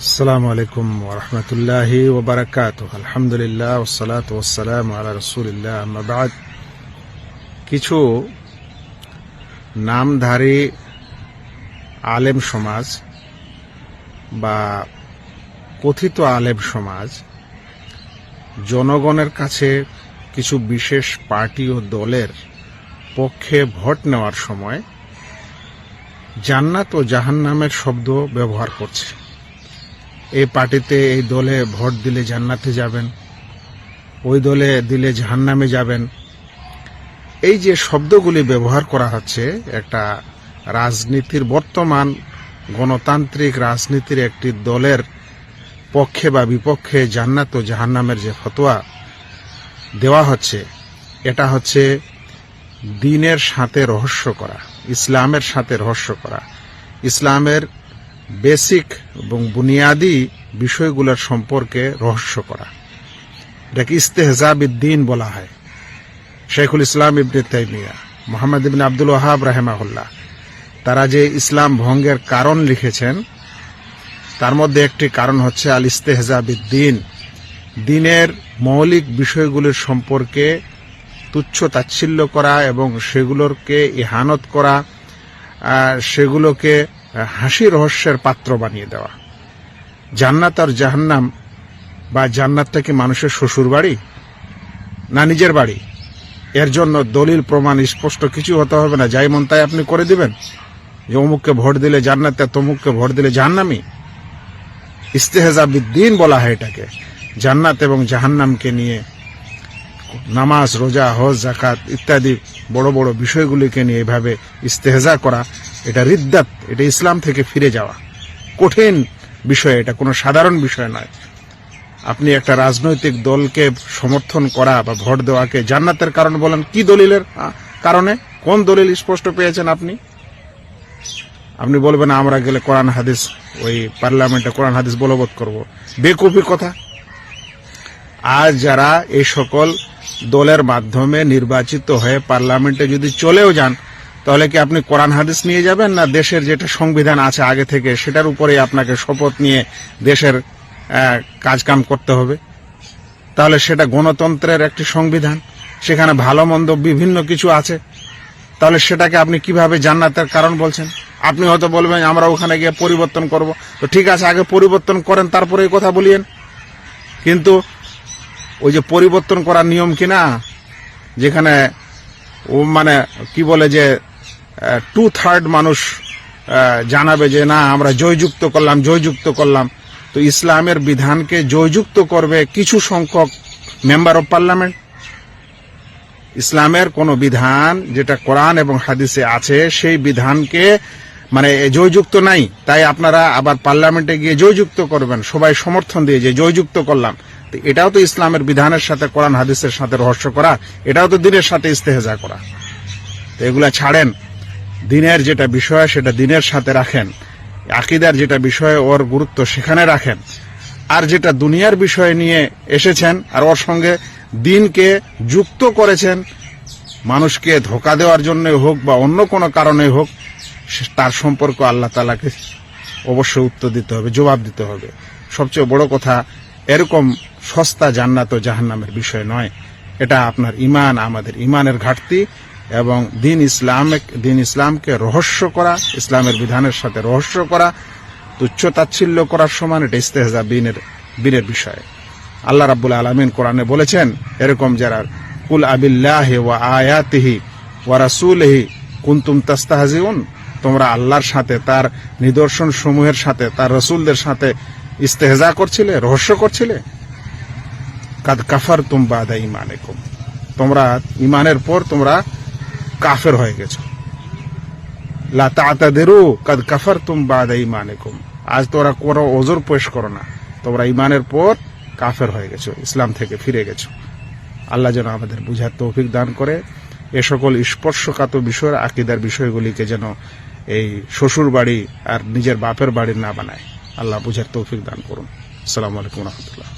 আসসালামু আলাইকুম ওয়া রাহমাতুল্লাহি ওয়া বারাকাতুহু। আলহামদুলিল্লাহ ওয়াসসালাতু ওয়াসসালামু আলা রাসূলিল্লাহ, আম্মা বা'দ। কিছু নামধারী আলেম সমাজ বা কথিত আলেম সমাজ জনগণের কাছে কিছু বিশেষ পার্টি ও দলের পক্ষে ভোট নেওয়ার সময় জান্নাত ও জাহান্নামের শব্দ ব্যবহার করছে। এই পার্টিতে, এই দলে ভোট দিলে জান্নাতে যাবেন, ওই দলে দিলে জাহান্নামে যাবেন। এই যে শব্দগুলি ব্যবহার করা হচ্ছে, একটা রাজনীতির, বর্তমান গণতান্ত্রিক রাজনীতির একটি দলের পক্ষে বা বিপক্ষে জান্নাত ও জাহান্নামের যে ফতোয়া দেওয়া হচ্ছে, এটা হচ্ছে দ্বীনের সাথে রহস্য করা, ইসলামের সাথে রহস্য করা, ইসলামের বেসিক এবং বুনিয়াদি বিষয়গুলোর সম্পর্কে রহস্য করা। এটাকে ইস্তেহজা বিদ্দীন বলা হয়। শেখুল ইসলাম ইবনে তাইমিয়া, মুহাম্মদ ইবনে আব্দুল ওয়াহাব রাহিমাহুল্লাহ, তারা যে ইসলাম ভঙ্গের কারণ লিখেছেন, তার মধ্যে একটি কারণ হচ্ছে আল ইস্তেহজা বিদ্দীন, দ্বীনের মৌলিক বিষয়গুলির সম্পর্কে তুচ্ছ তাচ্ছিল্য করা এবং সেগুলোকে ইহানত করা, সেগুলোকে হাসি রহস্যের পাত্র বানিয়ে দেওয়া। জান্নাত আর জাহান্নাম, বা জান্নাতটা কি মানুষের শ্বশুর বাড়ি না নিজের বাড়ি? এর জন্য দলিল প্রমাণ স্পষ্ট কিছু হতে হবে না, যাই মন তাই আপনি করে দিবেন যে অমুককে ভোট দিলে জান্নাত, তমুককে ভোট দিলে জাহান্নামী। ইস্তেহজা বিদ্দীন বলা হয় এটাকে। জান্নাত এবং জাহান্নামকে নিয়ে নামাজ, রোজা, হজ, যাকাত ইত্যাদি বড় বড় বিষয়গুলিকে নিয়ে এভাবে ইস্তেহজা করা, এটা রিদ্দাত, এটা ইসলাম থেকে ফিরে যাওয়া। কঠিন বিষয়, এটা কোনো সাধারণ বিষয় নয়। আপনি একটা রাজনৈতিক দলকে সমর্থন করা বা ভোট দেওয়াকে জান্নাতের কারণ বলেন, কি দলিলের কারণে? কোন দলিল স্পষ্ট পেয়েছেন আপনি? আপনি বলবেন আমরা গেলে কোরআন হাদিস, ওই পার্লামেন্টে কোরআন হাদিস বলবৎ করব। বেকুফি কথা। আজ যারা এই সকল দলের মাধ্যমে নির্বাচিত হয়ে পার্লামেন্টে যদি চলেও যান, তাহলে কি আপনি কোরআন হাদিস নিয়ে যাবেন, না দেশের যেটা সংবিধান আছে আগে থেকে সেটার উপরেই আপনাকে শপথ নিয়ে দেশের কাজকাম করতে হবে? তাহলে সেটা গণতন্ত্রের একটি সংবিধান, সেখানে ভালো মন্দ বিভিন্ন কিছু আছে। তাহলে সেটাকে আপনি কিভাবে জান্নাতের কারণ বলছেন? আপনি হয়তো বলবেন আমরা ওখানে গিয়ে পরিবর্তন করব। তো ঠিক আছে, আগে পরিবর্তন করেন, তারপরে এই কথা বলিয়েন। কিন্তু ওই যে পরিবর্তন করার নিয়ম কিনা, যেখানে ও মানে কি বলে যে 2/3 মানুষ জানাবে যে না আমরা জয়যুক্ত করলাম, তো ইসলামের বিধানকে জয়যুক্ত করবে কিছু সংখ্যক মেম্বার অব পার্লামেন্ট। ইসলামের কোন বিধান যেটা কোরআন এবং হাদিসে আছে, সেই বিধানকে মানে জয়যুক্ত নাই, তাই আপনারা আবার পার্লামেন্টে গিয়ে জয়যুক্ত করবেন, সবাই সমর্থন দিয়ে যে জয়যুক্ত করলাম। এটাও তো ইসলামের বিধানের সাথে, কোরআন হাদিসের সাথে রহস্য করা, এটাও তো দ্বীনের সাথে ইস্তেহজা করা। তো এগুলা ছাড়েন, দ্বীনের যেটা বিষয় সেটা দ্বীনের সাথে রাখেন, আকীদার যেটা বিষয় ওর গুরুত্ব সেখানে রাখেন। আর যেটা দুনিয়ার বিষয় নিয়ে এসেছেন আর ওর সঙ্গে দ্বীনকে যুক্ত করেছেন, মানুষকে ধোঁকা দেওয়ার জন্য হোক বা অন্য কোনো কারণে হোক, তার সম্পর্ক আল্লাহ তাআলাকে অবশ্যই উত্তর দিতে হবে, জবাব দিতে হবে। সবচেয়ে বড় কথা, এরকম সস্তা জান্নাত ও জাহান্নামের বিষয় নয়। এটা আপনার ইমান, আমাদের ইমানের ঘাটতি, এবং দ্বীন ইসলামকে রহস্য করা, ইসলামের বিধানের সাথে রহস্য করা, তুচ্ছ তাচ্ছিল্য করার সমান। এটা ইস্তেহজা বীরের বিষয়। আল্লাহ রাব্বুল আলামিন কোরআনে বলেছেন, এরকম যারা কুল আবিল্লাহি ওয়া আয়াতিহি ওয়া রাসূলিহি কুনতুম তাস্তাহজিউন, তোমরা আল্লাহর সাথে, তার নিদর্শন সমূহের সাথে, তার রাসূলদের সাথে ইস্তেহজা করছিলে, রহস্য করছিলে। কাদ কাফারতুম বাদা ঈমানিকুম, তোমরা ঈমানের পর তোমরা কাফের হয়ে গেছো। লা তা'তাদিরু কাদ কাফারতুম বাদা ঈমানিকুম, আজ তোমরা কোনো ওযর পেশ করো না, তোমরা ঈমানের পর কাফের হয়ে গেছো, ইসলাম থেকে ফিরে গেছো। আল্লাহ যেন আমাদের বুঝার তৌফিক দান করে, এ সকল স্পর্শকাতর বিষয়ের, আকীদার বিষয়গুলিকে যেন এই শ্বশুর বাড়ি আর নিজের বাপের বাড়ি না বানায়। আল্লাহ বুঝার তৌফিক দান করুন। আসসালামু আলাইকুম ওয়া রাহমাতুল্লাহ।